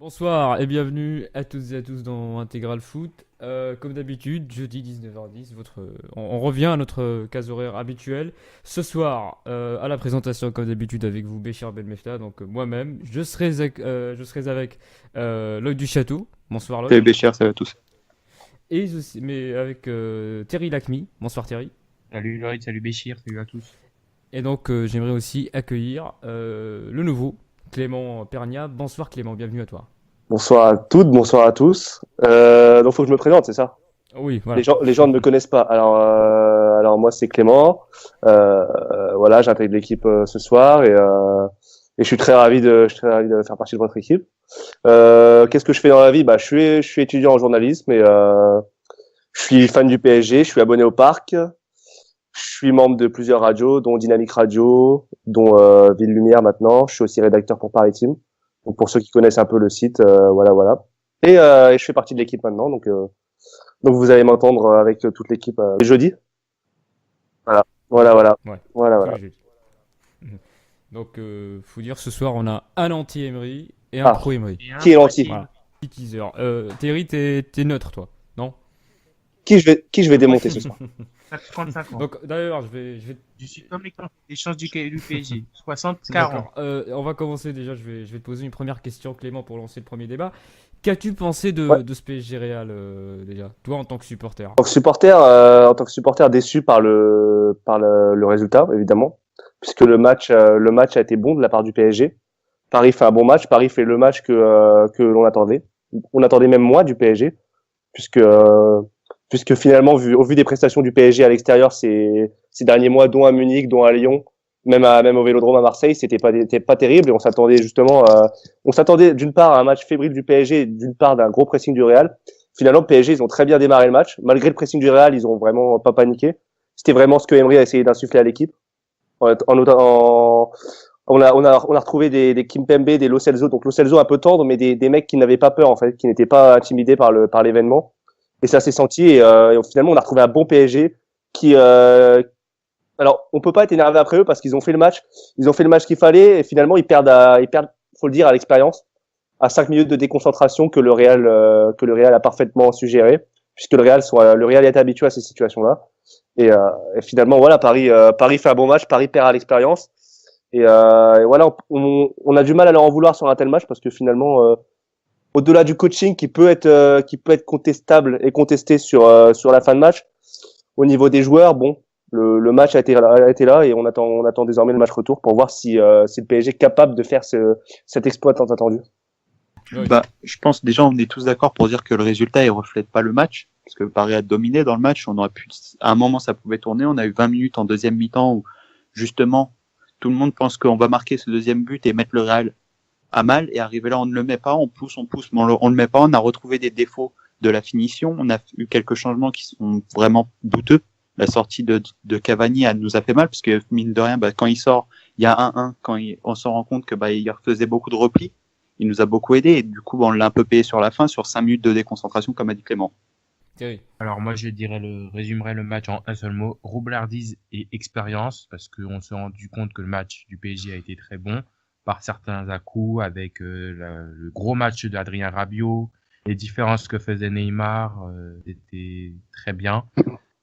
Bonsoir et bienvenue à toutes et à tous dans Intégral Foot. Comme d'habitude, jeudi 19h10, on revient à notre case horaire habituelle. Ce soir, à la présentation, comme d'habitude, avec vous, Béchir Ben Mefta, donc moi-même. Je serai avec Lloyd du Château. Bonsoir Salut Lloyd. Béchir, salut à tous. Mais avec Terry Lacmi. Bonsoir Terry. Salut Lloyd, salut Béchir, salut à tous. Et donc, j'aimerais aussi accueillir le nouveau, Clément Pernia. Bonsoir Clément, bienvenue à toi. Bonsoir à toutes, bonsoir à tous. Donc, faut que je me présente, c'est ça? Oui, voilà. Les gens ne me connaissent pas. Alors moi, c'est Clément. Voilà, j'intègre l'équipe ce soir et je suis très ravi de faire partie de votre équipe. Qu'est-ce que je fais dans la vie? Bah, je suis étudiant en journalisme et je suis fan du PSG. Je suis abonné au Parc. Je suis membre de plusieurs radios, dont Dynamique Radio, dont Ville Lumière maintenant. Je suis aussi rédacteur pour Paris Team. Donc pour ceux qui connaissent un peu le site, voilà. Et je fais partie de l'équipe maintenant, donc vous allez m'entendre avec toute l'équipe jeudi. Voilà, voilà. Ouais, Voilà, tous voilà. les jeudis. Mhm. Donc, faut dire, ce soir, on a un anti-Emery et un Ah, pro-Emery. Et un qui est moitié. l'anti? Voilà, petit teaser. Terry, t'es neutre, toi, non? Qui je vais démonter ce soir? Ça fait 35 ans. Donc, d'ailleurs, je vais. Je suis comme les chances du PSG. 60-40. D'accord. On va commencer déjà. Je vais te poser une première question, Clément, pour lancer le premier débat. Qu'as-tu pensé Ouais. de ce PSG Real déjà, toi en tant que supporter? En tant que supporter déçu par le résultat, évidemment, puisque le match a été bon de la part du PSG. Paris fait un bon match. Paris fait le match que l'on attendait. On attendait même moins du PSG, puisque puisque finalement, au vu des prestations du PSG à l'extérieur ces derniers mois, dont à Munich, dont à Lyon, même au Vélodrome à Marseille, c'était pas terrible, et on s'attendait d'une part à un match fébrile du PSG, et d'une part d'un gros pressing du Real. Finalement, le PSG, ils ont très bien démarré le match. Malgré le pressing du Real, ils ont vraiment pas paniqué. C'était vraiment ce que Emery a essayé d'insuffler à l'équipe. On a retrouvé des Kimpembe, des Lo Celso. Donc Lo Celso un peu tendre, mais des mecs qui n'avaient pas peur, en fait, qui n'étaient pas intimidés par l'événement. Et ça s'est senti. Et finalement, on a retrouvé un bon PSG qui. Alors, on peut pas être énervé après eux parce qu'ils ont fait le match. Ils ont fait le match qu'il fallait et finalement ils perdent, faut le dire, à l'expérience, à 5 minutes de déconcentration que le Real a parfaitement suggéré, puisque le Real est habitué à ces situations-là. Et finalement, voilà, Paris fait un bon match, Paris perd à l'expérience. Et voilà, on a du mal à leur en vouloir sur un tel match parce que finalement, au-delà du coaching qui peut être contestable et contesté sur la fin de match, au niveau des joueurs, bon, le match a été là et on attend désormais le match retour pour voir si le PSG est capable de faire cet exploit tant attendu. Oui. Je pense déjà on est tous d'accord pour dire que le résultat il reflète pas le match, parce que Paris a dominé dans le match. On aurait pu, à un moment ça pouvait tourner. On a eu 20 minutes en deuxième mi-temps où justement tout le monde pense qu'on va marquer ce deuxième but et mettre le Real à mal, et arriver là on ne le met pas, on pousse, mais on le met pas. On a retrouvé des défauts de la finition. On a eu quelques changements qui sont vraiment douteux. La sortie de Cavani nous a fait mal, parce que mine de rien, quand il sort, il y a 1-1, on se rend compte que il refaisait beaucoup de replis. Il nous a beaucoup aidé, et du coup on l'a un peu payé sur la fin, sur 5 minutes de déconcentration, comme a dit Clément. Terry. Alors moi résumerai le match en un seul mot, roublardise et expérience, parce qu'on s'est rendu compte que le match du PSG a été très bon, par certains à-coups, avec le gros match d'Adrien Rabiot, les différences que faisait Neymar étaient très bien,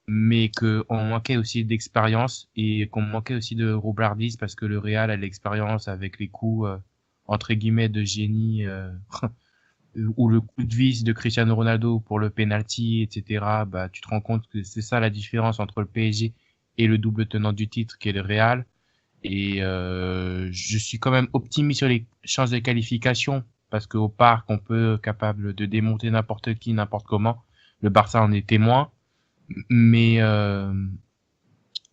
mais qu'on manquait aussi d'expérience et qu'on manquait aussi de roublardise, parce que le Real a l'expérience avec les coups entre guillemets de génie ou le coup de vis de Cristiano Ronaldo pour le penalty, etc. Tu te rends compte que c'est ça la différence entre le PSG et le double tenant du titre qui est le Real. Et je suis quand même optimiste sur les chances de qualification, parce qu'au parc on peut capable de démonter n'importe qui, n'importe comment. Le Barça en est témoin, mais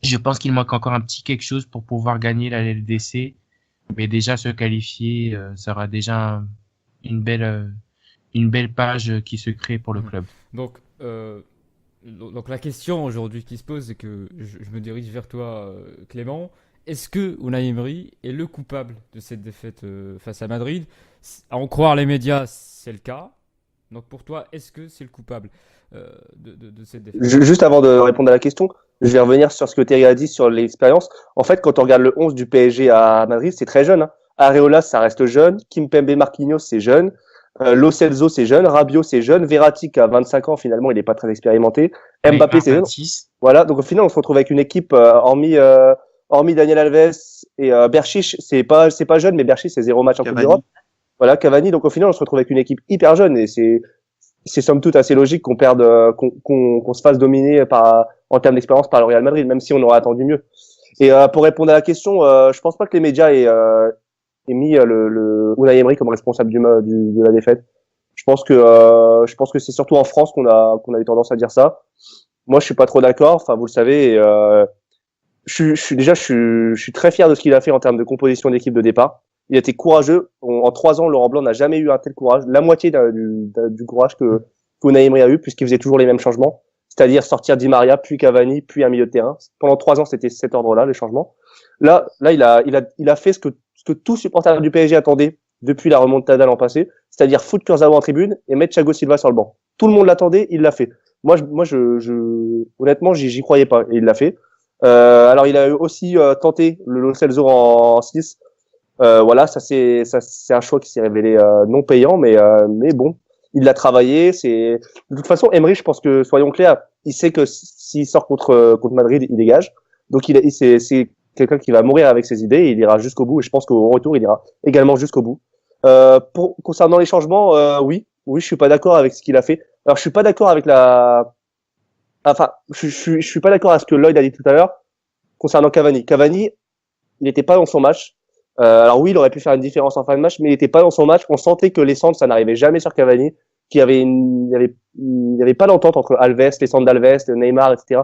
je pense qu'il manque encore un petit quelque chose pour pouvoir gagner la LDC. Mais déjà se qualifier, ça aura déjà une belle page qui se crée pour le club. Donc, donc la question aujourd'hui qui se pose, c'est que je me dirige vers toi, Clément. Est-ce que Unai Emery est le coupable de cette défaite face à Madrid? À en croire les médias, c'est le cas. Donc pour toi, est-ce que c'est le coupable de cette défaite? Juste avant de répondre à la question, je vais revenir sur ce que Thierry a dit sur l'expérience. En fait, quand on regarde le 11 du PSG à Madrid, c'est très jeune, hein. Areola, ça reste jeune. Kimpembe, Marquinhos, c'est jeune. Lo Celso, c'est jeune. Rabiot, c'est jeune. Verratti, qui a 25 ans, finalement, il n'est pas très expérimenté. Mbappé, c'est jeune. 26. Voilà. Donc, au final, on se retrouve avec une équipe, hormis Daniel Alves et Berchiche, c'est pas jeune, mais Berchiche, c'est 0 match en Coupe Cavani. d'Europe. Voilà, Cavani. Donc, au final, on se retrouve avec une équipe hyper jeune et c'est somme toute assez logique qu'on perde, qu'on se fasse dominer en termes d'expérience par le Real Madrid, même si on aurait attendu mieux. Et pour répondre à la question, je pense pas que les médias aient mis le Unai Emery comme responsable de la défaite. Je pense que c'est surtout en France qu'on a eu tendance à dire ça. Moi, je suis pas trop d'accord. Enfin, vous le savez. Et, je suis très fier de ce qu'il a fait en termes de composition d'équipe de départ. Il a été courageux. En 3 ans, Laurent Blanc n'a jamais eu un tel courage. La moitié du courage que Unai Emery a eu, puisqu'il faisait toujours les mêmes changements. C'est-à-dire sortir Di Maria, puis Cavani, puis un milieu de terrain. Pendant 3 ans, c'était cet ordre-là, les changements. Là, il a fait ce que tout supporter du PSG attendait depuis la remontada l'an passé, c'est-à-dire foutre Kurzawa en tribune et mettre Thiago Silva sur le banc. Tout le monde l'attendait, il l'a fait. Moi, honnêtement, j'y croyais pas et il l'a fait. Alors, il a aussi tenté le Lo Celso en 6. Voilà, ça c'est un choix qui s'est révélé non payant, mais bon, il l'a travaillé. De toute façon, Emery, je pense que, soyons clairs, il sait que s'il sort contre Madrid, il dégage. Donc c'est quelqu'un qui va mourir avec ses idées et il ira jusqu'au bout. Et je pense qu'au retour, il ira également jusqu'au bout. Concernant les changements, oui, je suis pas d'accord avec ce qu'il a fait. Alors, je suis pas d'accord avec je suis pas d'accord avec ce que Lloyd a dit tout à l'heure concernant Cavani. Cavani, il n'était pas dans son match. Alors oui, il aurait pu faire une différence en fin de match, mais il n'était pas dans son match. On sentait que les centres, ça n'arrivait jamais sur Cavani, qu'il y avait pas d'entente entre Alves, les centres d'Alves, Neymar, etc.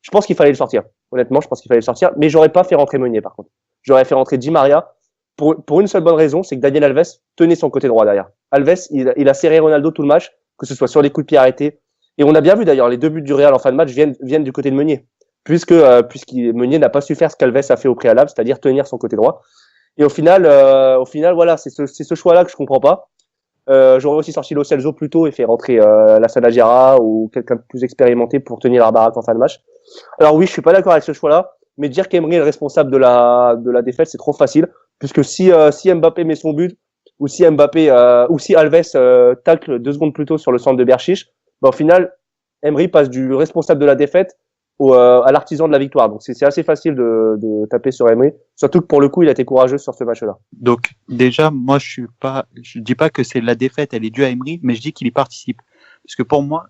Je pense qu'il fallait le sortir. Honnêtement, je pense qu'il fallait le sortir, mais j'aurais pas fait rentrer Meunier, par contre. J'aurais fait rentrer Di Maria pour une seule bonne raison, c'est que Daniel Alves tenait son côté droit derrière. Alves, il a serré Ronaldo tout le match, que ce soit sur les coups de pied arrêtés. Et on a bien vu d'ailleurs, les 2 buts du Real en fin de match viennent du côté de Meunier, puisque Meunier n'a pas su faire ce qu'Alves a fait au préalable, c'est-à-dire tenir son côté droit. Et au final, voilà, c'est ce choix-là que je comprends pas. J'aurais aussi sorti Lo Celso plus tôt et fait rentrer Lassana Diarra ou quelqu'un de plus expérimenté pour tenir la baraque en fin de match. Alors oui, je suis pas d'accord avec ce choix-là, mais dire qu'Emery est le responsable de la défaite, c'est trop facile, puisque si Mbappé met son but ou si Alves tacle 2 secondes plus tôt sur le centre de Berchiche, au final, Emery passe du responsable de la défaite à l'artisan de la victoire. Donc c'est assez facile de taper sur Emery, surtout que pour le coup, il a été courageux sur ce match-là. Donc déjà, moi je dis pas que c'est la défaite, elle est due à Emery, mais je dis qu'il y participe. Parce que pour moi,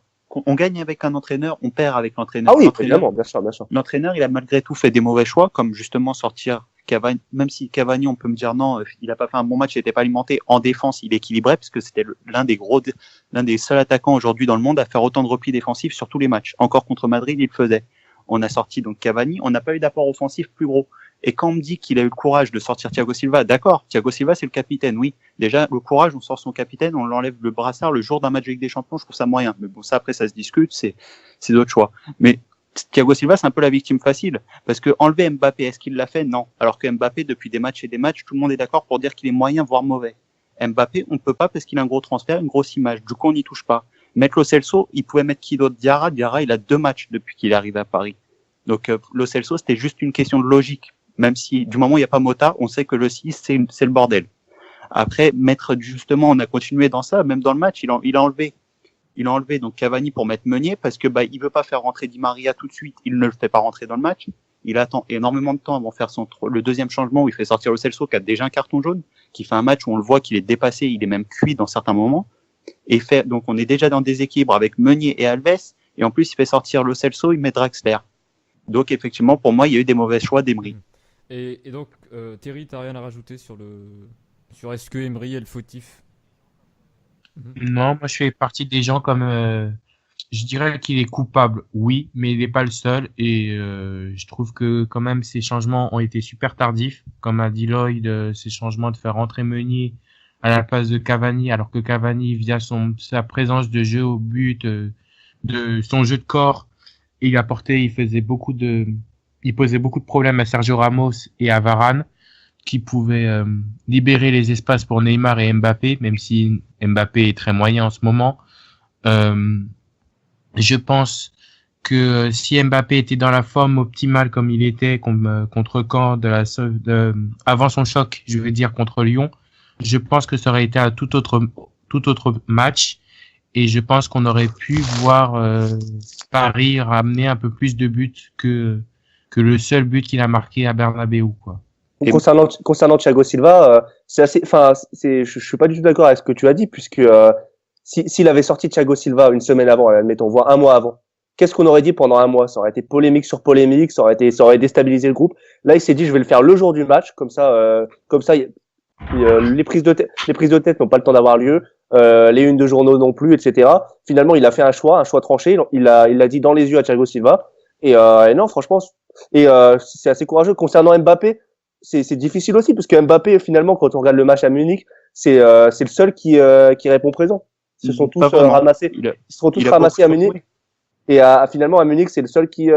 on gagne avec un entraîneur, on perd avec l'entraîneur. Ah oui, évidemment, bien sûr. L'entraîneur, il a malgré tout fait des mauvais choix, comme justement sortir Cavani, même si Cavani, on peut me dire non, il a pas fait un bon match, il n'était pas alimenté. En défense, il équilibrait, parce que c'était l'un des seuls attaquants aujourd'hui dans le monde à faire autant de replis défensifs sur tous les matchs. Encore contre Madrid, il le faisait. On a sorti donc Cavani, on n'a pas eu d'apport offensif plus gros. Et quand on me dit qu'il a eu le courage de sortir Thiago Silva, d'accord, Thiago Silva c'est le capitaine, oui. Déjà, le courage, on sort son capitaine, on l'enlève le brassard le jour d'un match de Ligue des Champions, je trouve ça moyen. Mais bon, ça après, ça se discute, c'est d'autres choix. Mais Thiago Silva, c'est un peu la victime facile. Parce que enlever Mbappé, est-ce qu'il l'a fait? Non. Alors que Mbappé, depuis des matchs et des matchs, tout le monde est d'accord pour dire qu'il est moyen, voire mauvais. Mbappé, on ne peut pas parce qu'il a un gros transfert, une grosse image. Du coup, on n'y touche pas. Mettre Lo Celso, il pouvait mettre qui d'autre? Diarra, il a 2 matchs depuis qu'il est arrivé à Paris. Donc Lo Celso, c'était juste une question de logique. Même si du moment où il n'y a pas Mota, on sait que le 6, c'est le bordel. Après, justement, on a continué dans ça, même dans le match, il a enlevé donc Cavani pour mettre Meunier parce que il veut pas faire rentrer Di Maria tout de suite, il ne le fait pas rentrer dans le match. Il attend énormément de temps avant de faire le deuxième changement où il fait sortir Lo Celso qui a déjà un carton jaune, qui fait un match où on le voit qu'il est dépassé, il est même cuit dans certains moments. Donc on est déjà dans des équilibres avec Meunier et Alves, et en plus il fait sortir Lo Celso, il met Draxler. Donc effectivement, pour moi, il y a eu des mauvais choix d'Emery. Et donc, Thierry, t'as rien à rajouter sur est-ce que Emery est le fautif? Non, moi je fais partie des gens comme je dirais qu'il est coupable, oui, mais il n'est pas le seul et je trouve que quand même ces changements ont été super tardifs, comme a dit Lloyd, ces changements de faire rentrer Meunier à la place de Cavani, alors que Cavani via sa présence de jeu au but, de son jeu de corps, il posait beaucoup de problèmes à Sergio Ramos et à Varane, qui pouvaient libérer les espaces pour Neymar et Mbappé, même si Mbappé est très moyen en ce moment. Je pense que si Mbappé était dans la forme optimale comme il était contre Caen avant son choc, je veux dire contre Lyon, je pense que ça aurait été un tout tout autre match. Et je pense qu'on aurait pu voir Paris ramener un peu plus de buts que le seul but qu'il a marqué à Bernabéu, quoi. Concernant Thiago Silva, je suis pas du tout d'accord avec ce que tu as dit, puisque s'il avait sorti Thiago Silva une semaine avant, admettons, voire un mois avant, qu'est-ce qu'on aurait dit pendant un mois? Ça aurait été polémique sur polémique, ça aurait déstabilisé le groupe. Là, il s'est dit, je vais le faire le jour du match, comme ça, les prises de tête n'ont pas le temps d'avoir lieu, les unes de journaux non plus, etc. Finalement, il a fait un choix tranché. Il l'a dit dans les yeux à Thiago Silva. Et non, franchement, c'est assez courageux. Concernant Mbappé, c'est difficile aussi, parce que Mbappé, finalement, quand on regarde le match à Munich, c'est le seul qui répond présent. Ils se sont tous ramassés. Ils se sont tous ramassés à Munich. Et finalement, à Munich, c'est le seul qui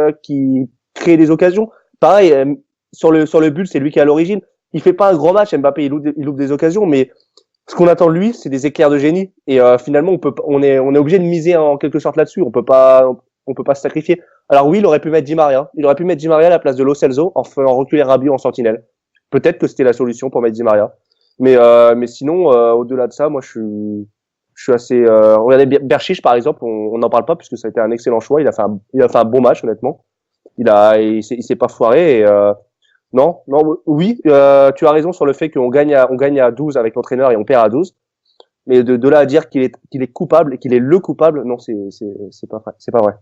crée des occasions. Pareil, sur le but, c'est lui qui est à l'origine. Il fait pas un grand match, Mbappé, il loupe des occasions, mais ce qu'on attend de lui, c'est des éclairs de génie. Et finalement, on est obligé de miser en quelque sorte là-dessus. On peut pas se sacrifier. Alors oui, il aurait pu mettre Di Maria. Il aurait pu mettre Di Maria à la place de Lo Celso en faisant reculer Rabiot en sentinelle. Peut-être que c'était la solution pour mettre Di Maria. Mais sinon, au-delà de ça, moi, je suis assez. Regardez Berchiche par exemple, on n'en parle pas puisque ça a été un excellent choix. Il a fait un bon match honnêtement. Il s'est pas foiré. Et, non, oui, tu as raison sur le fait qu'on gagne à 12 avec l'entraîneur et on perd à 12. Mais de là à dire qu'il est coupable et qu'il est le coupable, non, c'est pas vrai.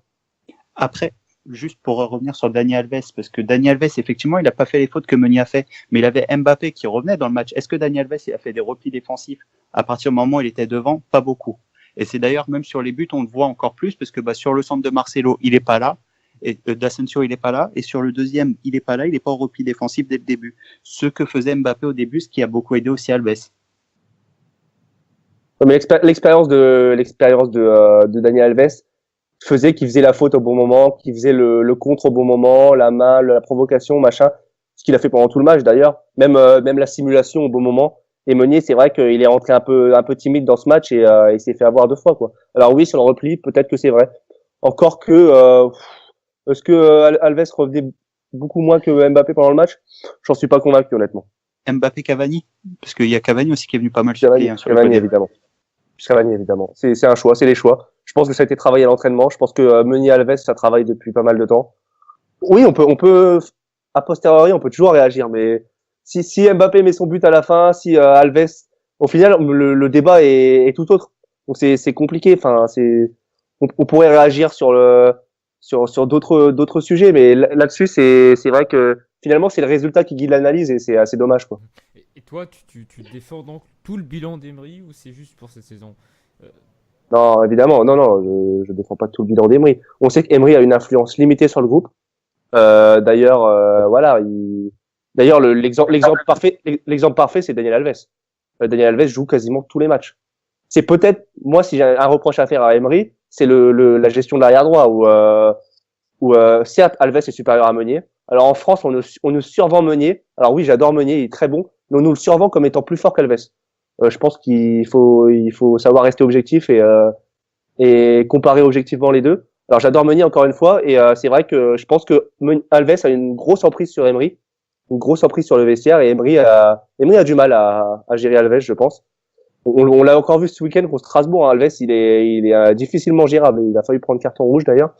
Après, juste pour revenir sur Dani Alves, parce que Dani Alves, effectivement, il n'a pas fait les fautes que Meunier a fait, mais il avait Mbappé qui revenait dans le match. Est-ce que Dani Alves il a fait des replis défensifs à partir du moment où il était devant? Pas beaucoup. Et c'est d'ailleurs même sur les buts, on le voit encore plus, parce que sur le centre de Marcelo, il est pas là, et d'Asensio, il est pas là, et sur le deuxième, il est pas là, il est pas au repli défensif dès le début. Ce que faisait Mbappé au début, ce qui a beaucoup aidé aussi Alves. Mais l'expérience de Dani Alves faisait qu'il faisait la faute au bon moment, qu'il faisait le contre au bon moment, la main, la provocation, machin. Ce qu'il a fait pendant tout le match d'ailleurs, même la simulation au bon moment. Et Meunier, c'est vrai qu'il est rentré un peu timide dans ce match et il s'est fait avoir 2 fois, quoi. Alors oui, sur le repli, peut-être que c'est vrai. Encore que est-ce que Alves revenait beaucoup moins que Mbappé pendant le match? J'en suis pas convaincu honnêtement. Mbappé, Cavani, parce qu'il y a Cavani aussi qui est venu pas mal Cavani, évidemment. Cavani, évidemment. C'est un choix, c'est les choix. Je pense que ça a été travaillé à l'entraînement. Je pense que Meunier Alves, ça travaille depuis pas mal de temps. Oui, on peut, a posteriori, on peut toujours réagir, mais si Mbappé met son but à la fin, si Alves, au final, le débat est tout autre. Donc c'est compliqué. Enfin, on pourrait réagir sur d'autres sujets, mais là-dessus, c'est vrai que finalement, c'est le résultat qui guide l'analyse et c'est assez dommage, quoi. Et toi, tu défends donc tout le bilan d'Emery ou c'est juste pour cette saison? Non, évidemment, non, je défends pas tout le bilan d'Emery. On sait qu'Emery a une influence limitée sur le groupe. D'ailleurs, voilà, l'exemple parfait, c'est Daniel Alves. Daniel Alves joue quasiment tous les matchs. C'est peut-être, moi, si j'ai un reproche à faire à Emery, c'est la gestion de l'arrière droit où certes, Alves est supérieur à Meunier. Alors en France, on nous survend Meunier. Alors oui, j'adore Meunier, il est très bon, mais on nous le survend comme étant plus fort qu'Alves. Je pense qu'il faut savoir rester objectif et comparer objectivement les deux. Alors j'adore Meunier encore une fois et c'est vrai que je pense que Alves a une grosse emprise sur Emery, une grosse emprise sur le vestiaire et Emery a du mal à gérer Alves, je pense. On l'a encore vu ce week-end contre Strasbourg. Hein. Alves, il est difficilement gérable. Il a failli prendre carton rouge d'ailleurs.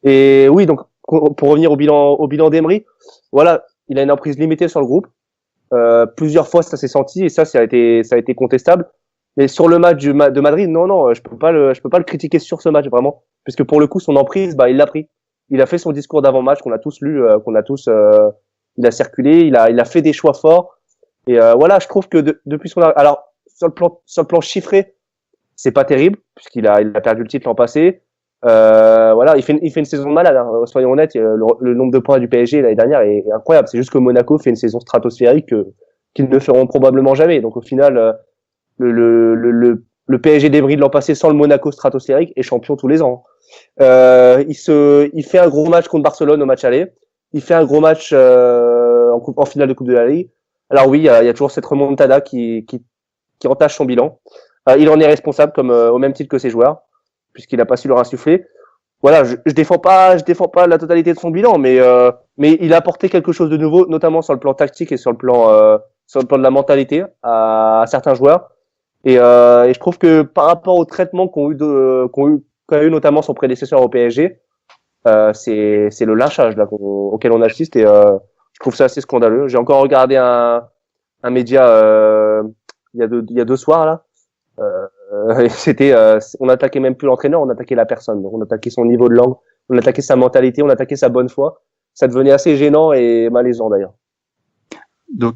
Et oui, donc pour revenir au bilan d'Emery, voilà, il a une emprise limitée sur le groupe. Plusieurs fois ça s'est senti et ça a été contestable. Mais sur le match de Madrid, non, je peux pas le critiquer sur ce match vraiment, puisque pour le coup son emprise, il l'a pris. Il a fait son discours d'avant-match qu'on a tous lu, il a circulé, il a fait des choix forts. Et voilà, je trouve que depuis son alors sur le plan chiffré, c'est pas terrible puisqu'il a perdu le titre l'an passé. Voilà, il fait une saison de malade. Hein. Soyons honnêtes, le nombre de points du PSG l'année dernière est incroyable. C'est juste que Monaco fait une saison stratosphérique qu'ils ne feront probablement jamais. Donc au final, le PSG d'Emery de l'an passé sans le Monaco stratosphérique est champion tous les ans. Il fait un gros match contre Barcelone au match aller. Il fait un gros match en finale de Coupe de la Ligue. Alors oui, il y a toujours cette remontada qui entache son bilan. Il en est responsable comme au même titre que ses joueurs, puisqu'il n'a pas su leur insuffler. Voilà, je défends pas la totalité de son bilan, mais il a apporté quelque chose de nouveau, notamment sur le plan tactique et sur le plan de la mentalité à certains joueurs. Et je trouve que par rapport au traitement qu'a eu notamment son prédécesseur au PSG, c'est le lynchage là auquel on assiste et je trouve ça assez scandaleux. J'ai encore regardé un média il y a deux soirs là. Et c'était on attaquait même plus l'entraîneur, on attaquait la personne. Donc on attaquait son niveau de langue, on attaquait sa mentalité, on attaquait sa bonne foi. Ça devenait assez gênant et malaisant d'ailleurs. Donc,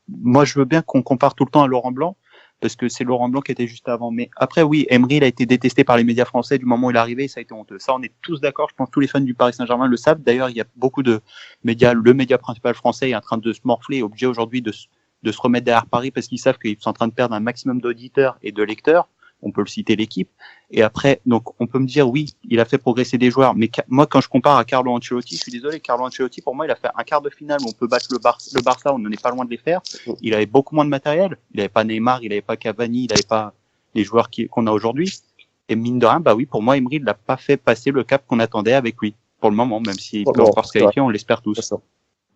moi, je veux bien qu'on compare tout le temps à Laurent Blanc, parce que c'est Laurent Blanc qui était juste avant. Mais après, oui, Emery, il a été détesté par les médias français du moment où il est arrivé, ça a été honteux. Ça, on est tous d'accord. Je pense que tous les fans du Paris Saint-Germain le savent. D'ailleurs, il y a beaucoup de médias. Le média principal français est en train de se morfler, obligé aujourd'hui de se remettre derrière Paris parce qu'ils savent qu'ils sont en train de perdre un maximum d'auditeurs et de lecteurs. On peut le citer, l'équipe. Et après, donc, on peut me dire, oui, il a fait progresser des joueurs. Mais moi, quand je compare à Carlo Ancelotti, je suis désolé, Carlo Ancelotti, pour moi, il a fait un quart de finale où on peut battre le Barça, on n'en est pas loin de les faire. Il avait beaucoup moins de matériel. Il n'avait pas Neymar, il n'avait pas Cavani, il n'avait pas les joueurs qu'on a aujourd'hui. Et mine de rien, bah oui, pour moi, Emery, il n'a pas fait passer le cap qu'on attendait avec lui. Pour le moment, même s'il peut encore se qualifier, on l'espère tous.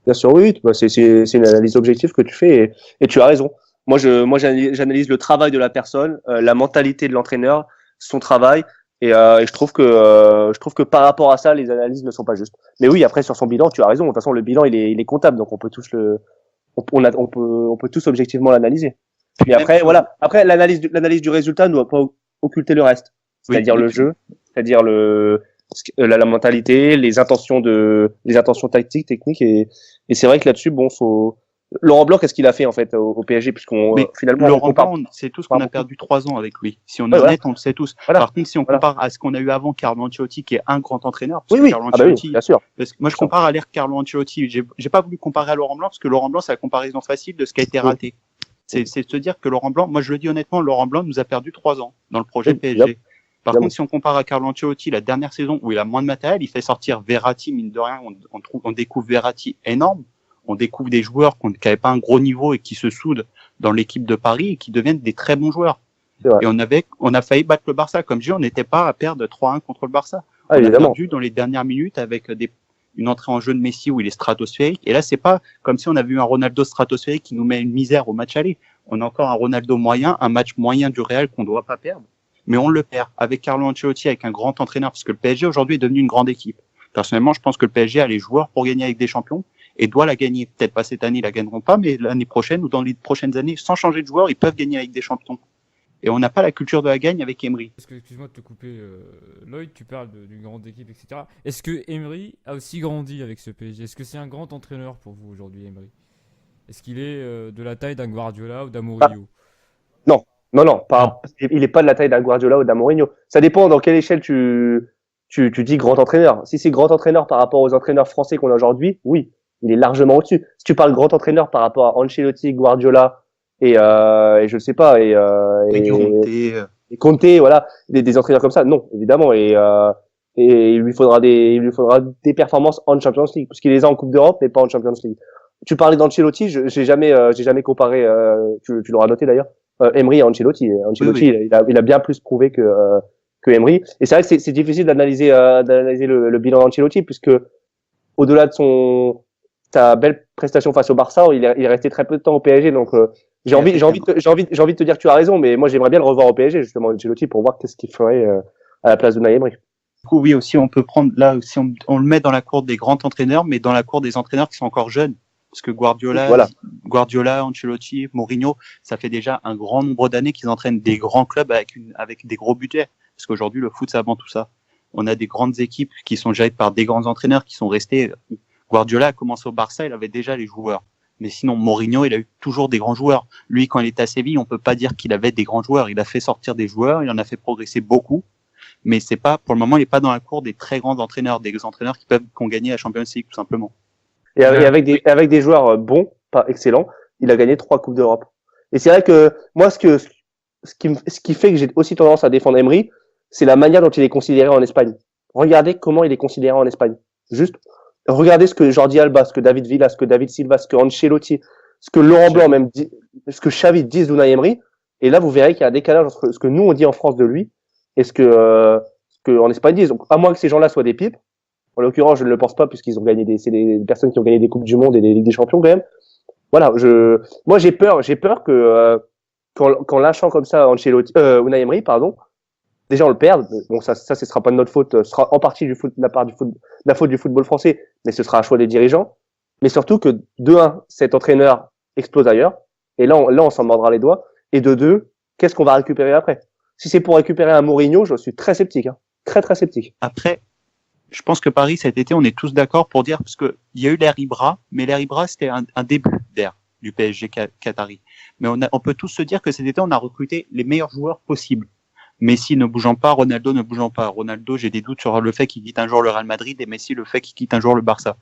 Bien sûr, oui, bah c'est une analyse objective que tu fais et tu as raison. Moi, j'analyse le travail de la personne, la mentalité de l'entraîneur, son travail, et je trouve que par rapport à ça, les analyses ne sont pas justes. Mais oui, après sur son bilan, tu as raison. De toute façon, le bilan, il est comptable, donc on peut tous on peut tous objectivement l'analyser. Mais après, voilà. Après, l'analyse du résultat ne doit pas occulter le reste, c'est-à-dire le jeu, c'est-à-dire la mentalité, les intentions tactiques, techniques, et c'est vrai que là-dessus, bon, Laurent Blanc, qu'est-ce qu'il a fait en fait au PSG, puisqu'on finalement Laurent Blanc, c'est tout ce qu'on a perdu 3 ans avec lui. Si on est honnête, on le sait tous. Voilà. Par contre, si on compare à ce qu'on a eu avant Carlo Ancelotti, qui est un grand entraîneur, parce que Carlo Ancelotti, bien sûr. Parce que moi je compare à l'ère Carlo Ancelotti. J'ai pas voulu comparer à Laurent Blanc parce que Laurent Blanc c'est la comparaison facile de ce qui a été raté. C'est de se dire que Laurent Blanc, moi je le dis honnêtement, Laurent Blanc nous a perdu 3 ans dans le projet PSG. Par contre, si on compare à Carlo Ancelotti, la dernière saison où il a moins de matériel, il fait sortir Verratti, mine de rien, on découvre Verratti énorme. On découvre des joueurs qui n'avaient pas un gros niveau et qui se soudent dans l'équipe de Paris et qui deviennent des très bons joueurs. Et on a failli battre le Barça. Comme je dis, on n'était pas à perdre 3-1 contre le Barça. On a perdu dans les dernières minutes avec une entrée en jeu de Messi où il est stratosphérique. Et là, c'est pas comme si on avait eu un Ronaldo stratosphérique qui nous met une misère au match aller. On a encore un Ronaldo moyen, un match moyen du Real qu'on ne doit pas perdre. Mais on le perd avec Carlo Ancelotti, avec un grand entraîneur, parce que le PSG aujourd'hui est devenu une grande équipe. Personnellement, je pense que le PSG a les joueurs pour gagner avec des champions et doit la gagner. Peut-être pas cette année, ils la gagneront pas, mais l'année prochaine ou dans les prochaines années, sans changer de joueur, ils peuvent gagner avec des champions. Et on n'a pas la culture de la gagne avec Emery. Excuse-moi de te couper, Lloyd, tu parles d'une grande équipe, etc. Est-ce que Emery a aussi grandi avec ce PSG? Est-ce que c'est un grand entraîneur pour vous aujourd'hui, Emery? Est-ce qu'il est de la taille d'un Guardiola ou d'un Mourinho? Non, il n'est pas de la taille d'un Guardiola ou d'un Mourinho. Ça dépend dans quelle échelle tu dis grand entraîneur. Si c'est grand entraîneur par rapport aux entraîneurs français qu'on a aujourd'hui, oui, il est largement au-dessus. Si tu parles grand entraîneur par rapport à Ancelotti, Guardiola et je sais pas et Conte, voilà, des entraîneurs comme ça, non, évidemment. Et il lui faudra des performances en Champions League, parce qu'il les a en Coupe d'Europe, mais pas en Champions League. Tu parlais d'Ancelotti, j'ai jamais comparé. Tu l'auras noté d'ailleurs. Emery et Ancelotti. Ancelotti, oui. Il a bien plus prouvé que Emery. Et c'est vrai que c'est difficile d'analyser le bilan d'Ancelotti, puisque au-delà de sa belle prestation face au Barça, il est resté très peu de temps au PSG. Donc j'ai envie de te dire que tu as raison, mais moi j'aimerais bien le revoir au PSG justement, Ancelotti, pour voir qu'est-ce qu'il ferait à la place de Unai Emery. Du coup, oui, aussi on peut prendre là aussi on le met dans la cour des grands entraîneurs, mais dans la cour des entraîneurs qui sont encore jeunes. Parce que Guardiola, Ancelotti, Mourinho, ça fait déjà un grand nombre d'années qu'ils entraînent des grands clubs avec des gros budgets. Parce qu'aujourd'hui, le foot, c'est avant tout ça. On a des grandes équipes qui sont gérées par des grands entraîneurs qui sont restés. Guardiola a commencé au Barça, il avait déjà les joueurs. Mais sinon, Mourinho, il a eu toujours des grands joueurs. Lui, quand il était à Séville, on peut pas dire qu'il avait des grands joueurs. Il a fait sortir des joueurs, il en a fait progresser beaucoup. Mais c'est pas, pour le moment, il est pas dans la cour des très grands entraîneurs, des entraîneurs qui ont gagné la Champions League, tout simplement. Et avec des joueurs bons, pas excellents, il a gagné 3 Coupes d'Europe. Et c'est vrai que moi, ce qui fait que j'ai aussi tendance à défendre Emery, c'est la manière dont il est considéré en Espagne. Regardez comment il est considéré en Espagne. Juste, regardez ce que Jordi Alba, ce que David Villa, ce que David Silva, ce que Ancelotti, ce que Laurent Blanc même dit, ce que Xavi disent d'Unai Emery. Et là, vous verrez qu'il y a un décalage entre ce que nous on dit en France de lui et ce que en Espagne disent. Donc, à moins que ces gens-là soient des pipes. En l'occurrence, je ne le pense pas, puisqu'ils ont gagné c'est des personnes qui ont gagné des Coupes du Monde et des Ligues des Champions, quand même. Voilà, moi, j'ai peur que qu'en lâchant comme ça Unai Emery, pardon, déjà on le perd. Bon, ça, ce sera pas de notre faute, ce sera en partie de la faute du football français, mais ce sera un choix des dirigeants. Mais surtout que de 1, cet entraîneur explose ailleurs, et là on s'en mordra les doigts. Et de 2, qu'est-ce qu'on va récupérer après? Si c'est pour récupérer un Mourinho, je suis très sceptique, hein. Très très sceptique. Après, je pense que Paris cet été, on est tous d'accord pour dire, parce que il y a eu l'ère Ibra, mais l'ère Ibra c'était un début d'ère du PSG qatari. Mais on peut tous se dire que cet été on a recruté les meilleurs joueurs possibles. Messi ne bougeant pas, Ronaldo ne bougeant pas. Ronaldo, j'ai des doutes sur le fait qu'il quitte un jour le Real Madrid, et Messi le fait qu'il quitte un jour le Barça.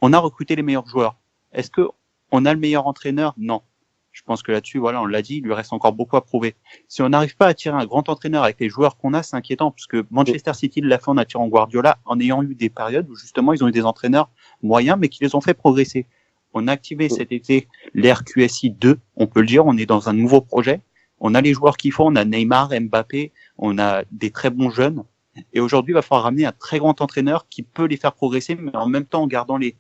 On a recruté les meilleurs joueurs. Est-ce que on a le meilleur entraîneur? Non. Je pense que là-dessus, voilà, on l'a dit, il lui reste encore beaucoup à prouver. Si on n'arrive pas à attirer un grand entraîneur avec les joueurs qu'on a, c'est inquiétant, puisque Manchester City l'a fait en attirant Guardiola, en ayant eu des périodes où justement ils ont eu des entraîneurs moyens, mais qui les ont fait progresser. On a activé cet été l'ère QSI 2, on peut le dire, on est dans un nouveau projet. On a les joueurs qu'il faut, on a Neymar, Mbappé, on a des très bons jeunes. Et aujourd'hui, il va falloir ramener un très grand entraîneur qui peut les faire progresser, mais en même temps en gardant les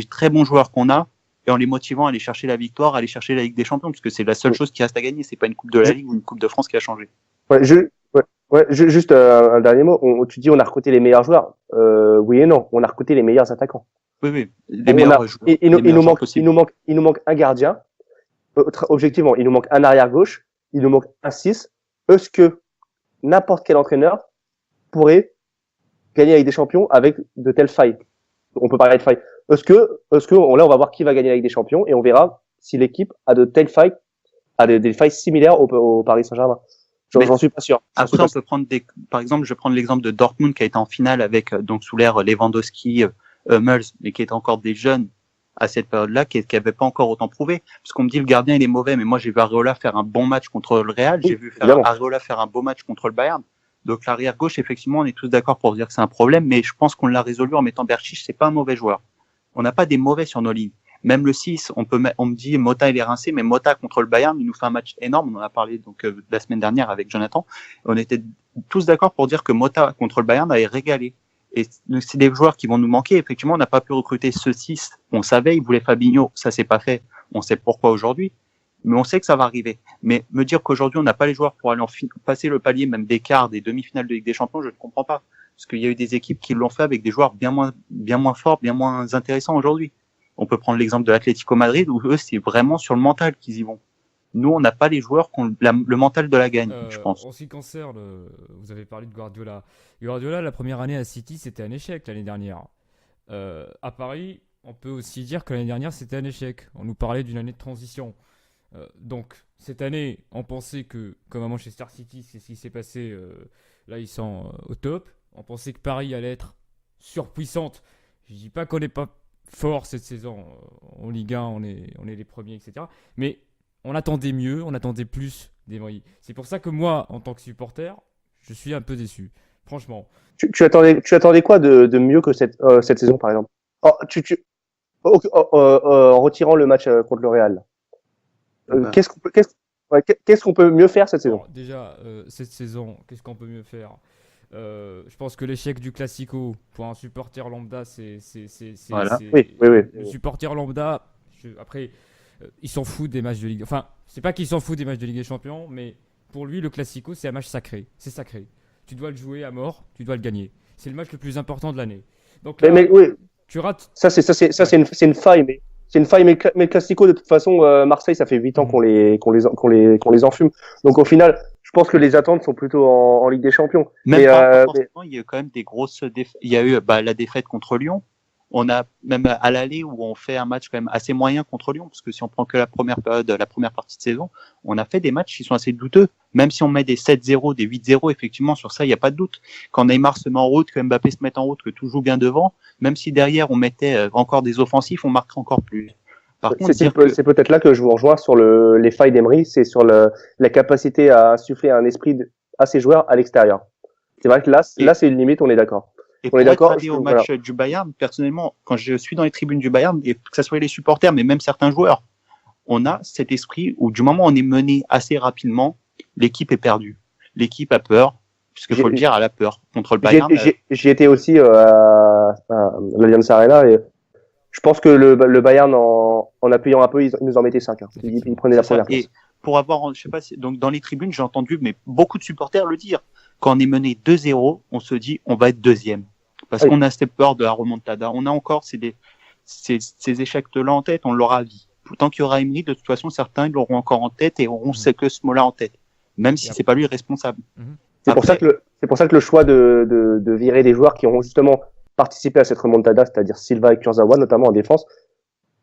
très bons joueurs qu'on a, et en les motivant à aller chercher la victoire, à aller chercher la Ligue des Champions, parce que c'est la seule chose qui reste à gagner. C'est pas une Coupe de la Ligue ou une Coupe de France qui a changé. Ouais, juste un dernier mot. Tu dis on a recruté les meilleurs joueurs. Oui et non. On a recruté les meilleurs attaquants. Oui. Les meilleurs joueurs. Il nous manque un gardien. Objectivement, il nous manque un arrière gauche. Il nous manque un 6. Est-ce que n'importe quel entraîneur pourrait gagner avec des champions avec de telles failles? On peut parler de failles. Est-ce que là, on va voir qui va gagner avec des champions et on verra si l'équipe a de telles failles, des failles similaires au Paris Saint-Germain. J'en suis pas sûr. Après, on peut prendre par exemple, je vais prendre l'exemple de Dortmund qui a été en finale avec, donc, sous l'ère Lewandowski, Hummels, mais qui est encore des jeunes à cette période-là, qui avait pas encore autant prouvé. Parce qu'on me dit le gardien, il est mauvais, mais moi, j'ai vu Areola faire un bon match contre le Real, j'ai vu Areola faire un beau match contre le Bayern. Donc, l'arrière gauche, effectivement, on est tous d'accord pour dire que c'est un problème, mais je pense qu'on l'a résolu en mettant Berchiche, c'est pas un mauvais joueur. On n'a pas des mauvais sur nos lignes. Même le 6, on me dit Mota il est rincé, mais Mota contre le Bayern, il nous fait un match énorme. On en a parlé donc la semaine dernière avec Jonathan. On était tous d'accord pour dire que Mota contre le Bayern avait régalé. Et c'est des joueurs qui vont nous manquer. Effectivement, on n'a pas pu recruter ce 6. On savait, il voulait Fabinho, ça s'est pas fait. On sait pourquoi aujourd'hui, mais on sait que ça va arriver. Mais me dire qu'aujourd'hui on n'a pas les joueurs pour aller passer le palier même des quarts, des demi-finales de Ligue des Champions, je ne comprends pas. Parce qu'il y a eu des équipes qui l'ont fait avec des joueurs bien moins forts, bien moins intéressants aujourd'hui. On peut prendre l'exemple de l'Atlético Madrid où eux, c'est vraiment sur le mental qu'ils y vont. Nous, on n'a pas les joueurs qui ont le mental de la gagne, je pense. En ce qui concerne, vous avez parlé de Guardiola. Guardiola, la première année à City, c'était un échec l'année dernière. À Paris, on peut aussi dire que l'année dernière, c'était un échec. On nous parlait d'une année de transition. Donc, cette année, on pensait que, comme à Manchester City, c'est ce qui s'est passé. Là, ils sont au top. On pensait que Paris allait être surpuissante. Je dis pas qu'on n'est pas fort cette saison. En Ligue 1, on est les premiers, etc. Mais on attendait mieux, on attendait plus d'Emery. C'est pour ça que moi, en tant que supporter, je suis un peu déçu. Franchement. Tu attendais quoi de mieux que cette saison, par exemple? En retirant le match contre le Real. Qu'est-ce qu'on peut mieux faire cette saison? Alors, déjà, cette saison, qu'est-ce qu'on peut mieux faire? Je pense que l'échec du Classico pour un supporter lambda, c'est voilà. Oui. Le supporter lambda. Après, il s'en fout des matchs de Ligue. Enfin, c'est pas qu'il s'en fout des matchs de Ligue des Champions, mais pour lui, le Classico, c'est un match sacré. C'est sacré. Tu dois le jouer à mort, tu dois le gagner. C'est le match le plus important de l'année. Donc là, mais oui. Tu rates. Ça, c'est une faille, mais c'est une faille. Mais le Classico, de toute façon, Marseille, ça fait 8 ans qu'on les enfume. Donc au final, je pense que les attentes sont plutôt en Ligue des Champions. Même pas forcément, il y a eu quand même des grosses défaites. Il y a eu la défaite contre Lyon. On a même à l'aller où on fait un match quand même assez moyen contre Lyon, parce que si on prend que la première période, la première partie de saison, on a fait des matchs qui sont assez douteux. Même si on met des 7-0, des 8-0, effectivement, sur ça, il n'y a pas de doute. Quand Neymar se met en route, que Mbappé se met en route, que tout joue bien devant, même si derrière on mettait encore des offensifs, on marquerait encore plus. Par contre, c'est peut-être là que je vous rejoins sur les failles d'Emery, c'est sur la capacité à insuffler un esprit à ses joueurs à l'extérieur. C'est vrai que là, c'est une limite, on est d'accord. Et pour être allé au match du Bayern, personnellement, quand je suis dans les tribunes du Bayern, et que ce soit les supporters, mais même certains joueurs, on a cet esprit où du moment où on est mené assez rapidement, l'équipe est perdue. L'équipe a peur, puisqu'il faut le dire, elle a peur contre le Bayern. J'y étais aussi à l'Allianz Arena et je pense que le Bayern, en appuyant un peu, ils nous en mettaient 5. Ils prenaient la première place. pour avoir, je sais pas, donc dans les tribunes, j'ai entendu, mais beaucoup de supporters le dire. Quand on est mené 2-0, on se dit, on va être deuxième. Parce qu'on a cette peur de la remontada. On a encore ces échecs-là en tête, on l'aura à vie. Tant qu'il y aura Emery, de toute façon, certains ils l'auront encore en tête et auront ce mot-là en tête. Même si c'est pas lui le responsable. C'est pour ça que le choix de virer des joueurs qui ont justement participé à cette remontada, c'est-à-dire Silva et Kurzawa, notamment en défense,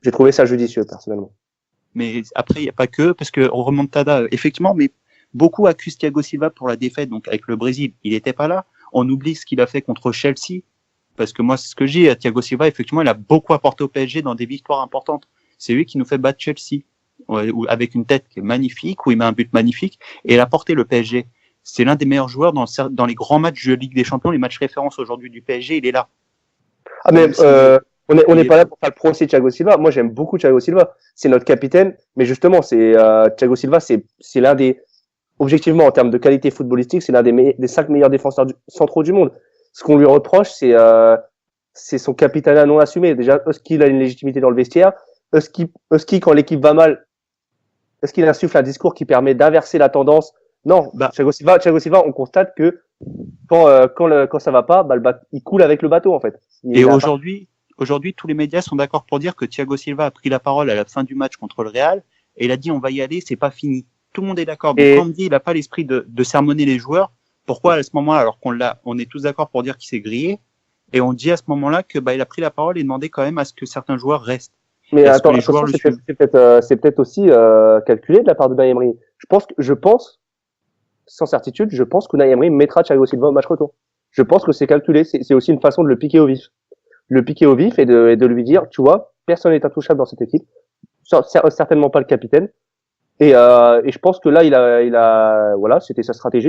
j'ai trouvé ça judicieux, personnellement. Mais après, il n'y a pas que, parce que remontada, effectivement, mais beaucoup accusent Thiago Silva pour la défaite, donc avec le Brésil, il n'était pas là. On oublie ce qu'il a fait contre Chelsea, parce que moi, c'est ce que j'ai, Thiago Silva, effectivement, il a beaucoup apporté au PSG dans des victoires importantes. C'est lui qui nous fait battre Chelsea, avec une tête qui est magnifique, où il met un but magnifique, et il a porté le PSG. C'est l'un des meilleurs joueurs dans les grands matchs de Ligue des Champions, les matchs référence aujourd'hui du PSG, il est là. Ah, mais on n'est pas là pour faire le procès de Thiago Silva. Moi, j'aime beaucoup Thiago Silva. C'est notre capitaine, mais justement, Thiago Silva, c'est l'un des, objectivement, en termes de qualité footballistique, c'est l'un des 5 meilleurs défenseurs centraux du monde. Ce qu'on lui reproche, c'est son capitanat non assumé. Déjà, est-ce qu'il a une légitimité dans le vestiaire? Est-ce qu'il, quand l'équipe va mal, est-ce qu'il insuffle un discours qui permet d'inverser la tendance? Non. Thiago Silva, on constate que quand ça va pas, il coule avec le bateau, en fait. Et aujourd'hui, tous les médias sont d'accord pour dire que Thiago Silva a pris la parole à la fin du match contre le Real et il a dit on va y aller, c'est pas fini. Tout le monde est d'accord. Donc quand on dit il a pas l'esprit de sermonner les joueurs, pourquoi à ce moment-là, alors on est tous d'accord pour dire qu'il s'est grillé, et on dit à ce moment-là que il a pris la parole et demandé quand même à ce que certains joueurs restent. Mais attends, c'est peut-être aussi calculé de la part de Unai Emery. Je pense, sans certitude, je pense qu'Unai Emery mettra Thiago Silva au match retour. Je pense que c'est calculé. C'est aussi une façon de le piquer au vif. Le piquer au vif et de lui dire, tu vois, personne n'est intouchable dans cette équipe. Certainement pas le capitaine. Et je pense que là, il a, voilà, c'était sa stratégie.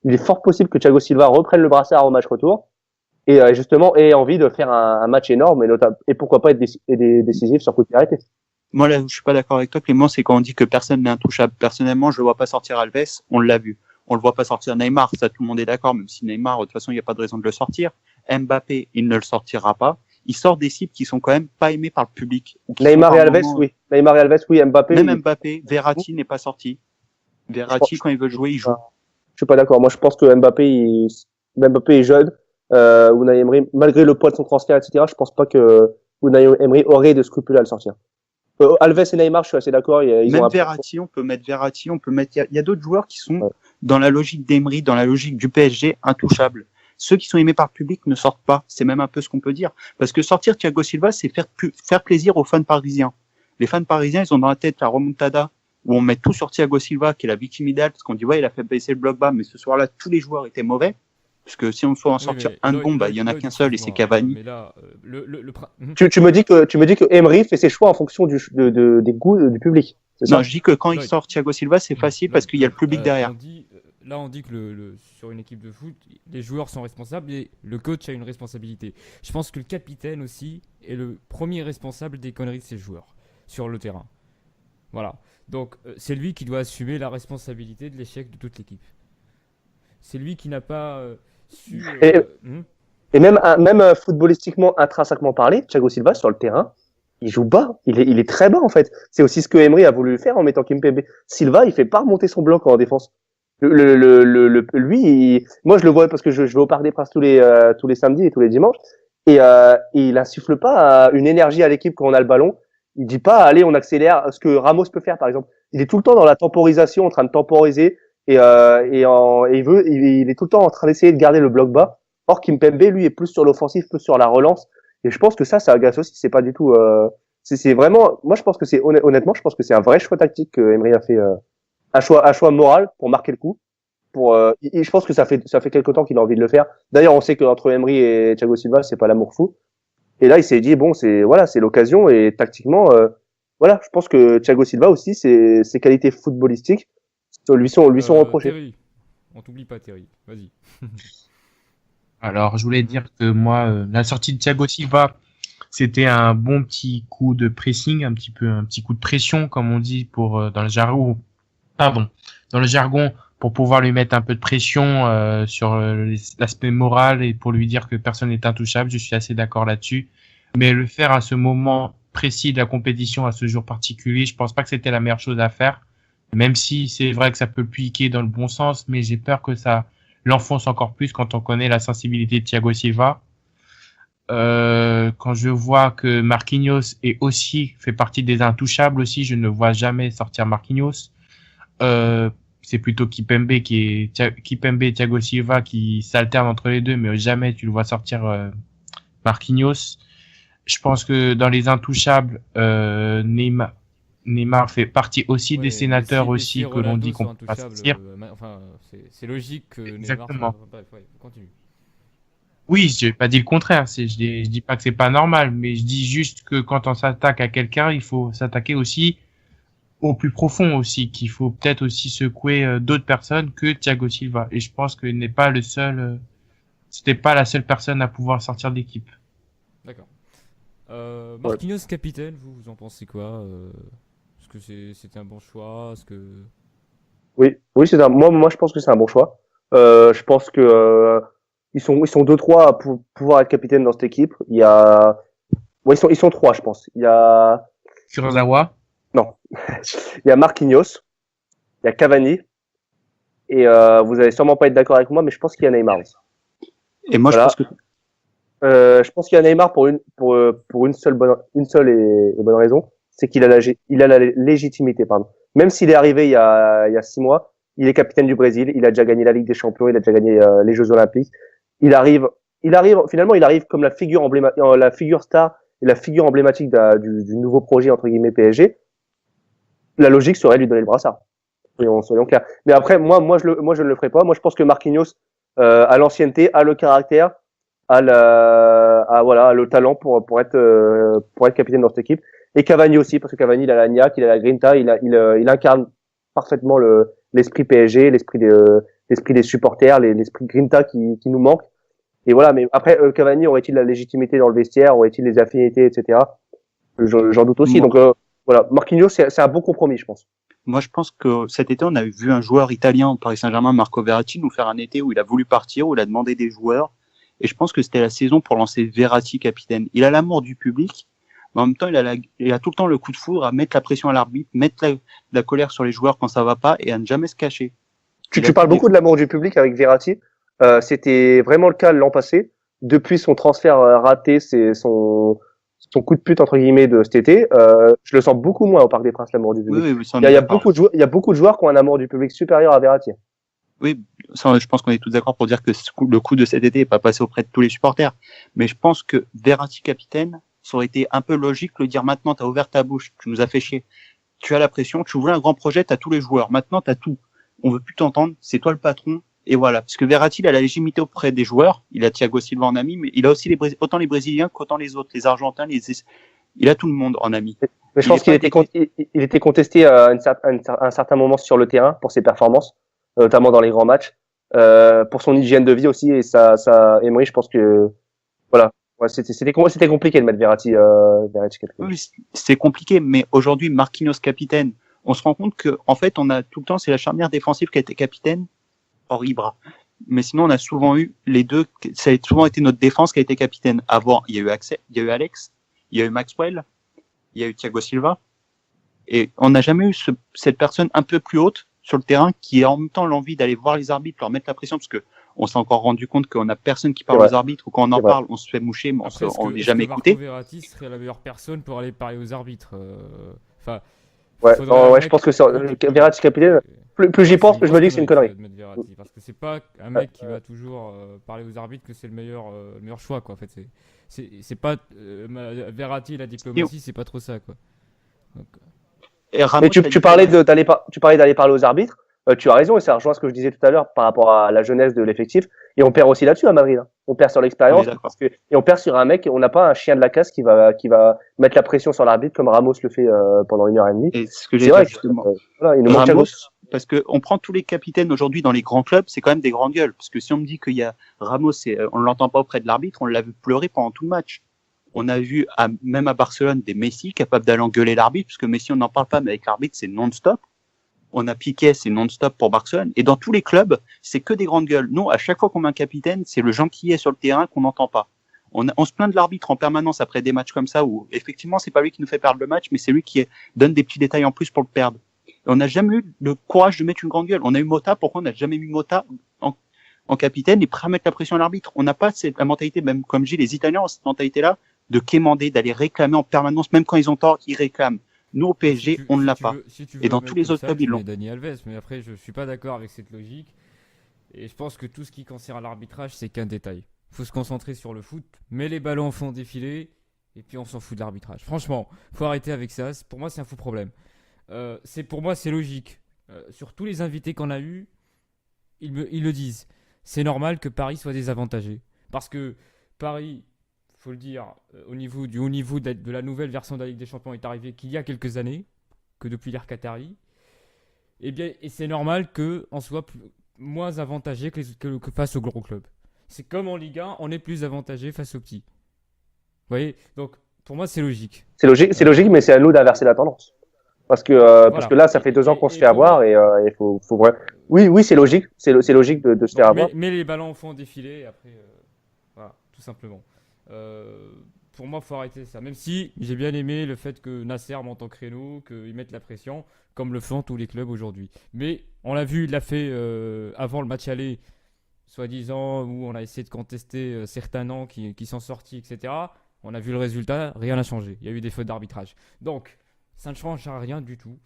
Il est fort possible que Thiago Silva reprenne le brassard au match retour et justement ait envie de faire un match énorme et pourquoi pas être décisif sur coup de pied arrêté. Moi, là, je suis pas d'accord avec toi, Clément, c'est quand on dit que personne n'est intouchable. Personnellement, je le vois pas sortir Alves, on l'a vu. On le voit pas sortir Neymar, ça tout le monde est d'accord, même si Neymar, de toute façon, il n'y a pas de raison de le sortir. Mbappé, il ne le sortira pas. Il sort des cibles qui sont quand même pas aimées par le public. Neymar et Alves, oui. Neymar et Alves, oui. Mbappé. Même Mbappé, Verratti n'est pas sorti. Verratti, quand il veut jouer, il joue. Je suis pas d'accord. Moi, je pense que Mbappé est jeune. Unai Emery, malgré le poids de son transfert, etc., je pense pas que Unai Emery aurait de scrupules à le sortir. Alves et Neymar, je suis assez d'accord. Même Verratti, on peut mettre, il y a d'autres joueurs qui sont dans la logique d'Emery, dans la logique du PSG, intouchables. Ceux qui sont aimés par le public ne sortent pas. C'est même un peu ce qu'on peut dire. Parce que sortir Thiago Silva, c'est faire plaisir aux fans parisiens. Les fans parisiens, ils ont dans la tête la remontada, où on met tout sur Thiago Silva, qui est la victime idéale, parce qu'on dit, ouais, il a fait baisser le bloc bas, mais ce soir-là, tous les joueurs étaient mauvais. Parce que si on faut en sortir un de bon, il y en a qu'un seul et c'est Cavani. Mais là, tu me dis que Emery fait ses choix en fonction des goûts du public. Non, je dis que quand il sort Thiago Silva, c'est facile parce qu'il y a le public derrière. On dit que sur une équipe de foot, les joueurs sont responsables et le coach a une responsabilité. Je pense que le capitaine aussi est le premier responsable des conneries de ses joueurs sur le terrain. Voilà. Donc, c'est lui qui doit assumer la responsabilité de l'échec de toute l'équipe. C'est lui qui n'a pas su... Et même footballistiquement, intrinsèquement parlé, Thiago Silva, sur le terrain, il joue bas. Il est très bas, en fait. C'est aussi ce que Emery a voulu faire en mettant Kimpembe. Silva, il fait pas remonter son bloc en défense. Moi, je le vois parce que je vais au Parc des Princes tous les samedis et tous les dimanches. Et il insuffle pas une énergie à l'équipe quand on a le ballon. Il dit pas, allez, on accélère, ce que Ramos peut faire, par exemple. Il est tout le temps dans la temporisation, en train de temporiser. Il est tout le temps en train d'essayer de garder le bloc bas. Or, Kimpembe, lui, est plus sur l'offensif, plus sur la relance. Et je pense que ça agace aussi. C'est pas du tout, c'est vraiment, moi, je pense que honnêtement, je pense que c'est un vrai choix tactique que Emery a fait, un choix moral pour marquer le coup. Je pense que ça fait quelque temps qu'il a envie de le faire. D'ailleurs, on sait qu'entre Emery et Thiago Silva, c'est pas l'amour fou. Et là, il s'est dit, bon, c'est l'occasion. Et tactiquement, je pense que Thiago Silva aussi, ses qualités footballistiques lui sont reprochées. Terry. On t'oublie pas, Terry. Vas-y. Alors, je voulais dire que moi, la sortie de Thiago Silva, c'était un bon petit coup de pressing, un petit coup de pression, comme on dit dans le jargon, pour pouvoir lui mettre un peu de pression sur l'aspect moral et pour lui dire que personne n'est intouchable. Je suis assez d'accord là-dessus. Mais le faire à ce moment précis de la compétition, à ce jour particulier, je pense pas que c'était la meilleure chose à faire. Même si c'est vrai que ça peut piquer dans le bon sens, mais j'ai peur que ça l'enfonce encore plus quand on connaît la sensibilité de Thiago Silva. Quand je vois que Marquinhos fait partie des intouchables aussi, je ne vois jamais sortir Marquinhos. C'est plutôt Kipembe Kipembe et Thiago Silva qui s'alternent entre les deux, mais jamais tu le vois sortir Marquinhos. Je pense que dans les intouchables, Neymar fait partie aussi des sénateurs aussi que l'on dit qu'on peut pas sortir. Enfin, c'est logique que Exactement. Neymar. Bref, ouais, continue. Oui, j'ai pas dit le contraire. Je dis pas que c'est pas normal, mais je dis juste que quand on s'attaque à quelqu'un, il faut s'attaquer aussi au plus profond aussi, qu'il faut peut-être aussi secouer d'autres personnes que Thiago Silva. Et je pense qu'il n'est pas le seul, c'était pas la seule personne à pouvoir sortir d'équipe. D'accord. Marquinhos capitaine, vous en pensez quoi Est-ce que c'était un bon choix? Est-ce que Oui, moi, je pense que c'est un bon choix. Je pense que ils sont deux, trois à pouvoir être capitaine dans cette équipe. Ils sont trois, je pense. Il y a, Kurzawa, non, il y a Marquinhos, il y a Cavani, et vous allez sûrement pas être d'accord avec moi, mais je pense qu'il y a Neymar aussi. Et moi, Voilà. je pense que Je pense qu'il y a Neymar pour une seule et bonne raison, c'est qu'il a la légitimité, pardon. Même s'il est arrivé il y a 6 mois, il est capitaine du Brésil, il a déjà gagné la Ligue des Champions, il a déjà gagné les Jeux Olympiques. Finalement, il arrive comme la figure star et la figure emblématique du nouveau projet entre guillemets PSG. La logique serait de lui donner le brassard. Soyons clairs. Mais après, moi, je ne le ferai pas. Moi, je pense que Marquinhos, a l'ancienneté, a le caractère, a le talent pour être capitaine dans cette équipe. Et Cavani aussi, parce que Cavani, il a la niaque, il a la grinta, il incarne parfaitement l'esprit PSG, l'esprit des supporters, l'esprit grinta qui nous manque. Et voilà, mais après, Cavani aurait-il la légitimité dans le vestiaire, aurait-il les affinités, etc. J'en doute aussi. Moi- Donc voilà, Marquinhos, c'est un bon compromis, je pense. Moi, je pense que cet été, on a vu un joueur italien au Paris Saint-Germain, Marco Verratti, nous faire un été où il a voulu partir, où il a demandé des joueurs. Et je pense que c'était la saison pour lancer Verratti capitaine. Il a l'amour du public, mais en même temps, il a tout le temps le coup de foudre à mettre la pression à l'arbitre, mettre la colère sur les joueurs quand ça va pas et à ne jamais se cacher. Tu parles beaucoup de l'amour du public avec Verratti. C'était vraiment le cas l'an passé. Depuis son transfert raté, c'est son coup de pute entre guillemets de cet été. Je le sens beaucoup moins au Parc des Princes, l'amour du public. Oui, ça, Il y a beaucoup de joueurs qui ont un amour du public supérieur à Verratti. Oui, ça, je pense qu'on est tous d'accord pour dire que le coup de cet été n'est pas passé auprès de tous les supporters. Mais je pense que Verratti capitaine, ça aurait été un peu logique de le dire maintenant, t'as ouvert ta bouche, tu nous as fait chier. Tu as la pression, tu voulais un grand projet, t'as tous les joueurs. Maintenant, t'as tout. On veut plus t'entendre, c'est toi le patron. Et voilà. Parce que Verratti, il a la légitimité auprès des joueurs. Il a Thiago Silva en ami, mais il a aussi autant les Brésiliens qu'autant les autres, les Argentins, il a tout le monde en ami. Mais je pense qu'il était contesté à un certain moment sur le terrain pour ses performances, notamment dans les grands matchs, pour son hygiène de vie aussi. Et Emery, je pense que voilà, ouais, c'était compliqué de mettre Verratti capitaine. Oui, c'est compliqué, mais aujourd'hui, Marquinhos capitaine, on se rend compte que en fait, on a tout le temps, c'est la charnière défensive qui a été capitaine, hors Ibra. Mais sinon, on a souvent eu les deux. Ça a souvent été notre défense qui a été capitaine. Avant, il y a eu Alex, il y a eu Maxwell, il y a eu Thiago Silva, et on n'a jamais eu cette personne un peu plus haute sur le terrain qui a en même temps l'envie d'aller voir les arbitres, leur mettre la pression, parce que on s'est encore rendu compte qu'on a personne qui parle aux arbitres, ou quand on en parle, on se fait moucher, mais on n'est jamais écouté. Marco Verratti serait la meilleure personne pour aller parler aux arbitres. Enfin. Je pense que Verratti capitaine. Plus j'y pense, plus je me dis que c'est une connerie. Parce que c'est pas un mec qui va toujours parler aux arbitres que c'est le meilleur choix, quoi. En fait, c'est pas Verratti, la diplomatie, c'est pas trop ça, quoi. Donc, mais tu parlais d'aller parler aux arbitres. Tu as raison, et ça rejoint ce que je disais tout à l'heure par rapport à la jeunesse de l'effectif. Et on perd aussi là-dessus à Madrid. Hein. On perd sur l'expérience et on perd sur un mec. On n'a pas un chien de la casse qui va mettre la pression sur l'arbitre comme Ramos le fait pendant 1h30. Et ce que j'ai dit justement. Voilà, il nous manque Ramos, parce que on prend tous les capitaines aujourd'hui dans les grands clubs, c'est quand même des grandes gueules. Parce que si on me dit qu'il y a Ramos, on l'entend pas auprès de l'arbitre, on l'a vu pleurer pendant tout le match. On a vu même à Barcelone des Messi capables d'aller engueuler l'arbitre, parce que Messi on n'en parle pas, mais avec l'arbitre c'est non-stop. On a Piqué, c'est non-stop pour Barcelone. Et dans tous les clubs, c'est que des grandes gueules. Nous, à chaque fois qu'on met un capitaine, c'est le gentillet sur le terrain qu'on n'entend pas. On se plaint de l'arbitre en permanence après des matchs comme ça où, effectivement, c'est pas lui qui nous fait perdre le match, mais c'est lui qui donne des petits détails en plus pour le perdre. Et on n'a jamais eu le courage de mettre une grande gueule. On a eu Mota, pourquoi on n'a jamais mis Mota en capitaine et prêt à mettre la pression à l'arbitre? On n'a pas la mentalité, même comme je dis, les Italiens ont cette mentalité-là, de quémander, d'aller réclamer en permanence, même quand ils ont tort, ils réclament. Nous, au PSG, on ne l'a pas. Si tu Et veux dans le tous mettre les comme autres ça, clubs, tu ils l'ont. mets Dani Alves, mais après, je suis pas d'accord avec cette logique. Et je pense que tout ce qui concerne l'arbitrage, c'est qu'un détail. Il faut se concentrer sur le foot, mais les ballons en font défiler, et puis on s'en fout de l'arbitrage. Franchement, faut arrêter avec ça. Pour moi, c'est un fou problème. Pour moi, c'est logique. Sur tous les invités qu'on a eus, ils le disent. C'est normal que Paris soit désavantagé. Parce que Paris, faut le dire, au niveau du haut niveau de la nouvelle version de la Ligue des Champions est arrivé qu'il y a quelques années, que depuis l'ère Qatari. Et c'est normal qu'on soit moins avantagé que face aux gros clubs. C'est comme en Ligue 1, on est plus avantagé face aux petits. Vous voyez? Donc, pour moi, c'est logique. C'est logique, mais c'est à nous d'inverser la tendance. Parce que là, ça fait 2 ans qu'on se fait avoir et il faut oui, c'est logique. C'est logique de se faire avoir. Mais les ballons font défiler après, voilà, tout simplement. Pour moi, il faut arrêter ça. Même si j'ai bien aimé le fait que Nasser monte en créneau, qu'ils mettent la pression, comme le font tous les clubs aujourd'hui. Mais on l'a vu, il l'a fait avant le match aller, soi-disant, où on a essayé de contester certains noms qui sont sortis, etc. On a vu le résultat, rien n'a changé. Il y a eu des fautes d'arbitrage. Donc, ça ne change à rien du tout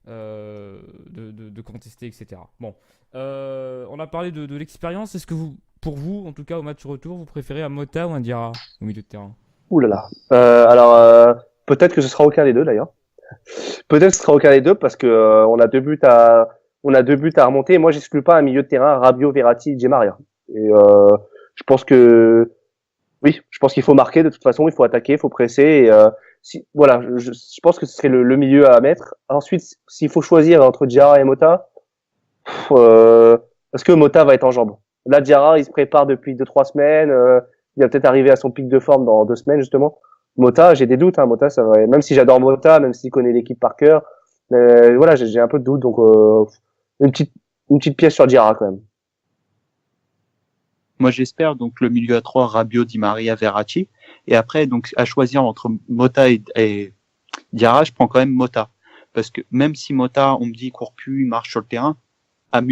de contester, etc. Bon, on a parlé de l'expérience. Est-ce que pour vous, en tout cas au match retour, vous préférez un Mota ou un Diarra au milieu de terrain? Ouh là là. Alors, peut-être que ce sera aucun des deux d'ailleurs. Peut-être que ce sera aucun des deux parce que on a 2 buts à remonter. Et moi, j'exclus pas un milieu de terrain Rabiot, Verratti, Di Maria. Et je pense qu'il faut marquer de toute façon, il faut attaquer, il faut presser. Et, voilà, je pense que ce serait le milieu à mettre. Ensuite, s'il faut choisir entre Diarra et Mota, est-ce que Mota va être en jambes? Là, Diarra, il se prépare depuis 2-3 semaines. Il va peut-être arriver à son pic de forme dans 2 semaines justement. Mota, j'ai des doutes. Hein, Mota, ça va. Même si j'adore Mota, même s'il connaît l'équipe par cœur, voilà, j'ai un peu de doute. Donc une petite pièce sur Diarra quand même. Moi, j'espère donc le milieu à 3, Rabiot, Di Maria, Verratti. Et après, donc, à choisir entre Mota et Diarra, je prends quand même Mota. Parce que même si Mota, on me dit, il court plus, il marche sur le terrain,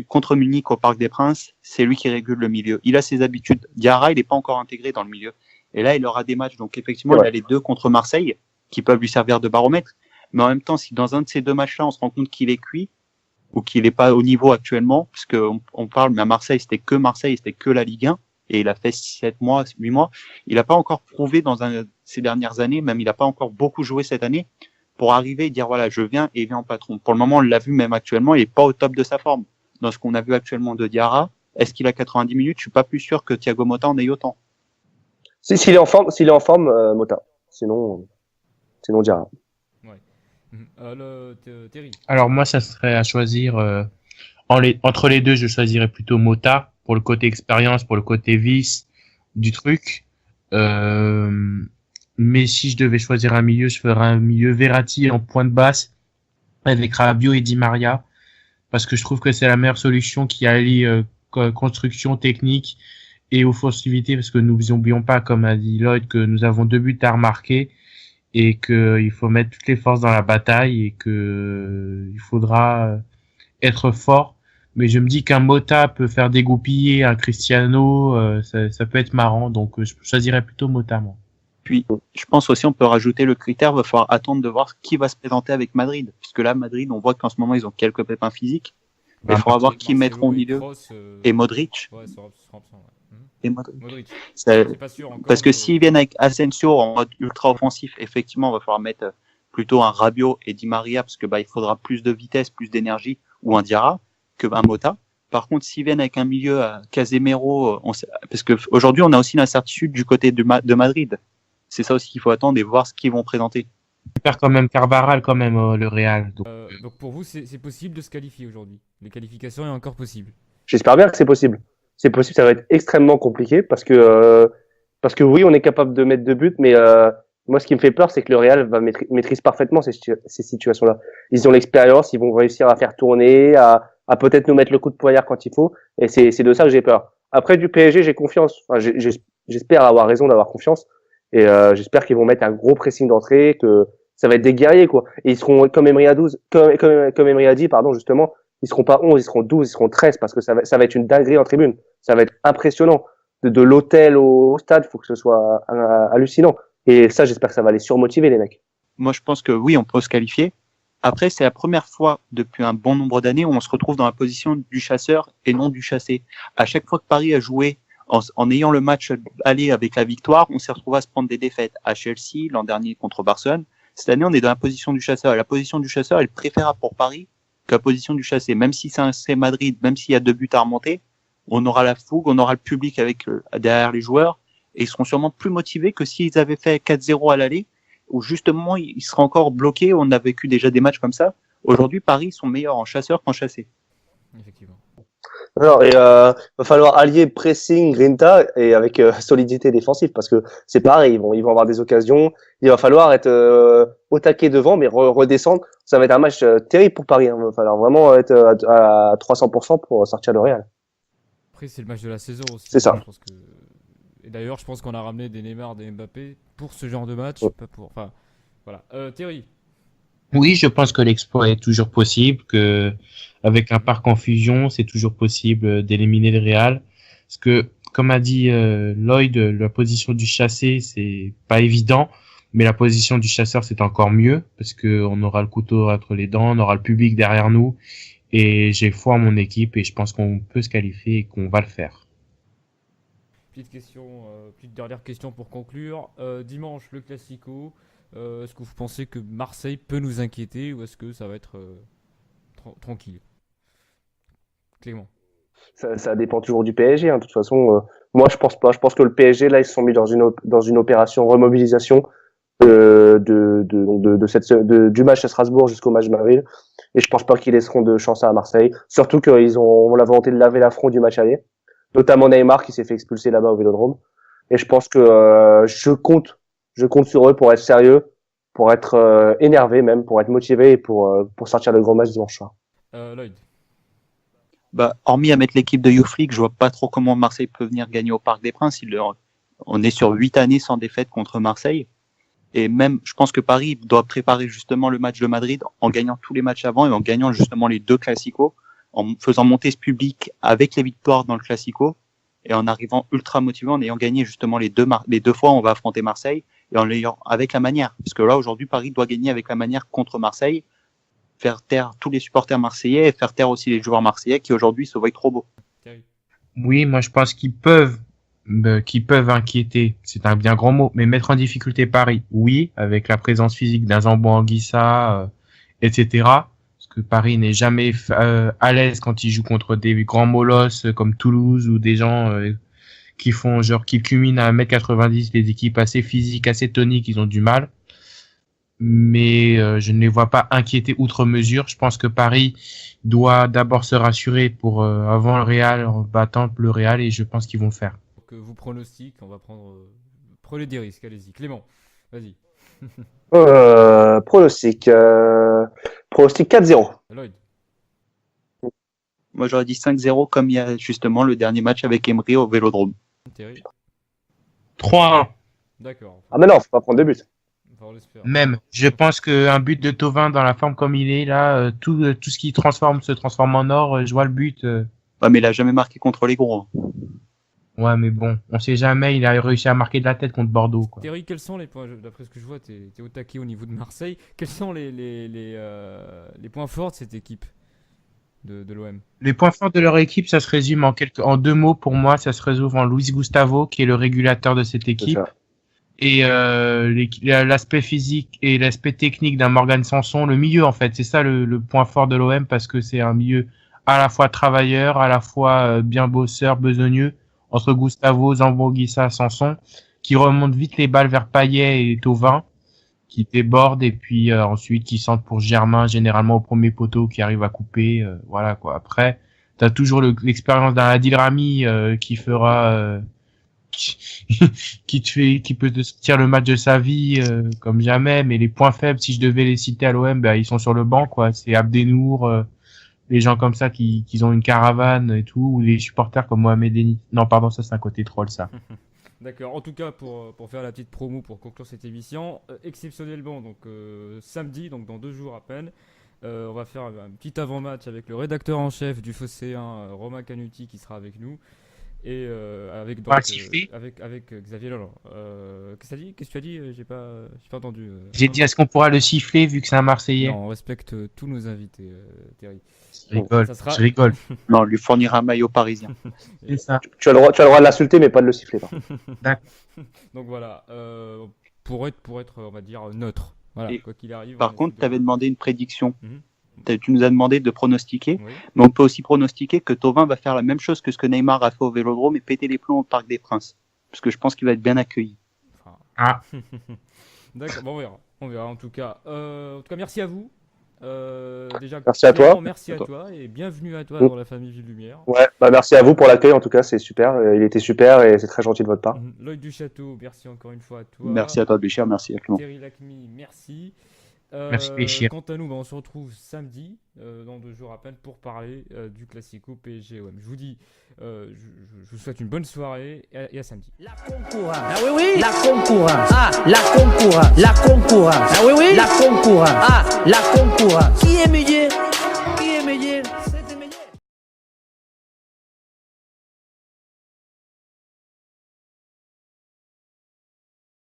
contre Munich au Parc des Princes, c'est lui qui régule le milieu. Il a ses habitudes. Diarra, il n'est pas encore intégré dans le milieu. Et là, il aura des matchs. Donc, effectivement, il a les 2 contre Marseille qui peuvent lui servir de baromètre. Mais en même temps, si dans un de ces 2 matchs-là, on se rend compte qu'il est cuit ou qu'il n'est pas au niveau actuellement, parce qu'on parle, mais à Marseille, c'était que la Ligue 1, et il a fait 7 mois, 8 mois. Il n'a pas encore prouvé ces dernières années, même il n'a pas encore beaucoup joué cette année, pour arriver et dire, voilà, je viens et viens en patron. Pour le moment, on l'a vu même actuellement, il n'est pas au top de sa forme. Dans ce qu'on a vu actuellement de Diarra, est-ce qu'il a 90 minutes? Je suis pas plus sûr que Thiago Motta en ait autant. S'il est en forme, Mota. Sinon Diarra. Terry. Alors moi, ça serait à choisir entre les deux. Je choisirais plutôt Mota pour le côté expérience, pour le côté vice du truc. Mais si je devais choisir un milieu, je ferais un milieu Verratti en pointe basse avec Rabiot et Di Maria, parce que je trouve que c'est la meilleure solution qui allie construction technique et offensivité, parce que nous n'oublions pas, comme a dit Lloyd, que nous avons 2 buts à remarquer et qu'il faut mettre toutes les forces dans la bataille et que il faudra être fort. Mais je me dis qu'un Mota peut faire dégoupiller un Cristiano, ça peut être marrant, donc je choisirais plutôt Mota, moi. Puis, je pense aussi, on peut rajouter le critère, va falloir attendre de voir qui va se présenter avec Madrid. Puisque là, Madrid, on voit qu'en ce moment, ils ont quelques pépins physiques. Mais il faudra voir qui mettront au milieu. Et Modric. Ouais, ça sera ça, ouais. Et Modric. C'est pas sûr encore. Parce que s'ils viennent avec Asensio en mode ultra offensif, effectivement, il va falloir mettre plutôt un Rabiot et Di Maria, parce que il faudra plus de vitesse, plus d'énergie, ou un Diarra, que un Mota. Par contre, s'ils viennent avec un milieu à Casemiro, parce que aujourd'hui, on a aussi l'incertitude du côté de Madrid. C'est ça aussi qu'il faut attendre et voir ce qu'ils vont présenter. Il perd quand même Carvajal, quand même, le Real. Donc pour vous, c'est possible de se qualifier aujourd'hui. Les qualifications est encore possible. J'espère bien que c'est possible. C'est possible, ça va être extrêmement compliqué parce que oui, on est capable de mettre 2 buts, mais moi, ce qui me fait peur, c'est que le Real maîtrise parfaitement ces situations-là. Ils ont l'expérience, ils vont réussir à faire tourner, à peut-être nous mettre le coup de poignard quand il faut, et c'est de ça que j'ai peur. Après, du PSG, j'ai confiance. Enfin, j'espère avoir raison d'avoir confiance. Et j'espère qu'ils vont mettre un gros pressing d'entrée, que ça va être des guerriers, quoi. Et ils seront, comme Emery a 12, comme Emery a dit, pardon, justement, ils seront pas 11, ils seront 12, ils seront 13, parce que ça va être une dinguerie en tribune. Ça va être impressionnant. De l'hôtel au stade, faut que ce soit hallucinant. Et ça, j'espère que ça va les surmotiver, les mecs. Moi, je pense que oui, on peut se qualifier. Après, c'est la première fois depuis un bon nombre d'années où on se retrouve dans la position du chasseur et non du chassé. À chaque fois que Paris a joué en ayant le match aller avec la victoire, on s'est retrouvé à se prendre des défaites. À Chelsea, l'an dernier contre Barcelone. Cette année, on est dans la position du chasseur. Et la position du chasseur est préférable pour Paris que la position du chassé. Même si c'est Madrid, même s'il y a 2 buts à remonter, on aura la fougue, on aura le public avec derrière les joueurs et ils seront sûrement plus motivés que s'ils avaient fait 4-0 à l'aller où justement ils seraient encore bloqués. On a vécu déjà des matchs comme ça. Aujourd'hui, Paris sont meilleurs en chasseur qu'en chassé. Effectivement. Alors, va falloir allier pressing, grinta et avec solidité défensive parce que c'est pareil, ils vont avoir des occasions. Il va falloir être au taquet devant, mais redescendre. Ça va être un match terrible pour Paris. Hein. Il va falloir vraiment être à 300% pour sortir le Real. Après, c'est le match de la saison aussi. C'est ça. Je pense que... Et d'ailleurs, je pense qu'on a ramené des Neymar, des Mbappé pour ce genre de match. Pas pour... Enfin, voilà. Thierry. Oui, je pense que l'exploit est toujours possible, que avec un parc en fusion, c'est toujours possible d'éliminer le Real. Parce que, comme a dit Lloyd, la position du chassé, c'est pas évident, mais la position du chasseur, c'est encore mieux, parce que on aura le couteau entre les dents, on aura le public derrière nous, et j'ai foi en mon équipe, et je pense qu'on peut se qualifier et qu'on va le faire. Petite dernière question pour conclure. Dimanche, le Classico. Est-ce que vous pensez que Marseille peut nous inquiéter ou est-ce que ça va être tranquille? Clément. Ça dépend toujours du PSG. Hein. De toute façon, moi je pense pas. Je pense que le PSG là ils se sont mis dans une opération remobilisation du match à Strasbourg jusqu'au match de Madrid. Et je pense pas qu'ils laisseront de chance à Marseille. Surtout qu'ils ont la volonté de laver l'affront du match aller. Notamment Neymar qui s'est fait expulser là-bas au Vélodrome. Et je pense que je compte sur eux pour être sérieux, pour être énervé même, pour être motivé et pour sortir le gros match dimanche soir. Lloyd. Bah, hormis à mettre l'équipe de YouFlick, je vois pas trop comment Marseille peut venir gagner au Parc des Princes. On est sur 8 années sans défaite contre Marseille. Et même, je pense que Paris doit préparer justement le match de Madrid en gagnant tous les matchs avant et en gagnant justement les 2 classicos, en faisant monter ce public avec les victoires dans le classico et en arrivant ultra motivé, en ayant gagné justement les deux fois où on va affronter Marseille et en l'ayant avec la manière. Parce que là, aujourd'hui, Paris doit gagner avec la manière contre Marseille, faire taire tous les supporters marseillais et faire taire aussi les joueurs marseillais qui aujourd'hui se voient trop beaux. Oui, moi je pense qu'ils peuvent inquiéter, c'est un bien grand mot, mais mettre en difficulté Paris, oui, avec la présence physique d'un Zambo Anguissa, etc. Parce que Paris n'est jamais à l'aise quand il joue contre des grands molosses comme Toulouse ou des gens qui culminent à 1m90, des équipes assez physiques, assez toniques, ils ont du mal. Mais je ne les vois pas inquiéter outre mesure. Je pense que Paris doit d'abord se rassurer pour avant le Real, en battant le Real, et je pense qu'ils vont le faire. Donc vous pronostic, on va prendre... prenez des risques, allez-y. Clément, vas-y. Pronostic 4-0. Lloyd. Moi, j'aurais dit 5-0 comme il y a justement le dernier match avec Emery au Vélodrome. Thierry. 3-1. D'accord. Ah mais non, faut pas prendre de but. Enfin, on l'espère. Même, je pense qu'un but de Thauvin dans la forme comme il est là, tout ce qui se transforme en or. Je vois le but. Ouais, mais il a jamais marqué contre les gros. Ouais, mais bon, on sait jamais. Il a réussi à marquer de la tête contre Bordeaux, quoi. Thierry, quels sont les points, d'après ce que je vois, t'es au taquet au niveau de Marseille, quels sont les points forts de cette équipe de l'OM? Les points forts de leur équipe, ça se résume en 2 mots pour moi. Ça se résume en Luis Gustavo, qui est le régulateur de cette équipe. Et l'aspect physique et l'aspect technique d'un Morgan Sanson, le milieu en fait, c'est ça le point fort de l'OM, parce que c'est un milieu à la fois travailleur, à la fois bien bosseur, besogneux, entre Gustavo, Zamboanguissa, Sanson, qui remonte vite les balles vers Payet et Thauvin, qui débordent et puis ensuite qui sentent pour Germain, généralement au premier poteau, qui arrive à couper, voilà quoi. Après, t'as toujours l'expérience d'un Adil Rami qui fera qui peut te sortir le match de sa vie comme jamais, mais les points faibles, si je devais les citer à l'OM, ils sont sur le banc, quoi. C'est Abdenour, les gens comme ça qui ont une caravane et tout, ou les supporters comme Mohamed Denis. Non, pardon, ça c'est un côté troll, ça. D'accord. En tout cas, pour faire la petite promo pour conclure cette émission, exceptionnellement, donc samedi, donc dans 2 jours à peine, on va faire un petit avant-match avec le rédacteur en chef du Phocéen, Romain Canuti, qui sera avec nous. Et avec donc, avec Xavier Lolland. Qu'est-ce que tu as dit? J'ai pas entendu. J'ai dit, est-ce qu'on pourra le siffler vu que c'est un Marseillais? Non, on respecte tous nos invités, Thierry. Je rigole, Ça sera- je rigole. Non, on lui fournira un maillot parisien. C'est ça. Tu as le droit de l'insulter, mais pas de le siffler. par contre. Donc voilà, pour être, on va dire, neutre. Voilà, Et quoi qu'il arrive. Par on contre, essaie tu avais demandé une prédiction. Mhm. Tu nous as demandé de pronostiquer, Oui. mais on peut aussi pronostiquer que Thauvin va faire la même chose que ce que Neymar a fait au Vélodrome et péter les plombs au Parc des Princes. Parce que je pense qu'il va être bien accueilli. Enfin, Ah, d'accord, bon, on verra. On verra en tout cas. Merci à vous. Déjà, Merci à toi. Clément, merci à Toi. toi et bienvenue à toi Mhm. dans la famille Ville Lumière. Ouais, bah merci à vous pour l'accueil, en tout cas, c'est super. Il était super et c'est très gentil de votre part. L'œil du château, merci encore une fois à toi. Merci à toi, Béchir, merci à Clément. Thierry Lacmy, merci. Merci, Béchir. Quant à nous, on se retrouve samedi, dans 2 jours à peine, pour parler du Classico PSG-OM. Je vous dis, je vous souhaite une bonne soirée et à samedi. La concurrence. Ah oui, oui. La concurrence. Ah, la concurrence. La concurrence. Ah oui, oui. La concurrence. Ah, la concurrence. Qui est mieux?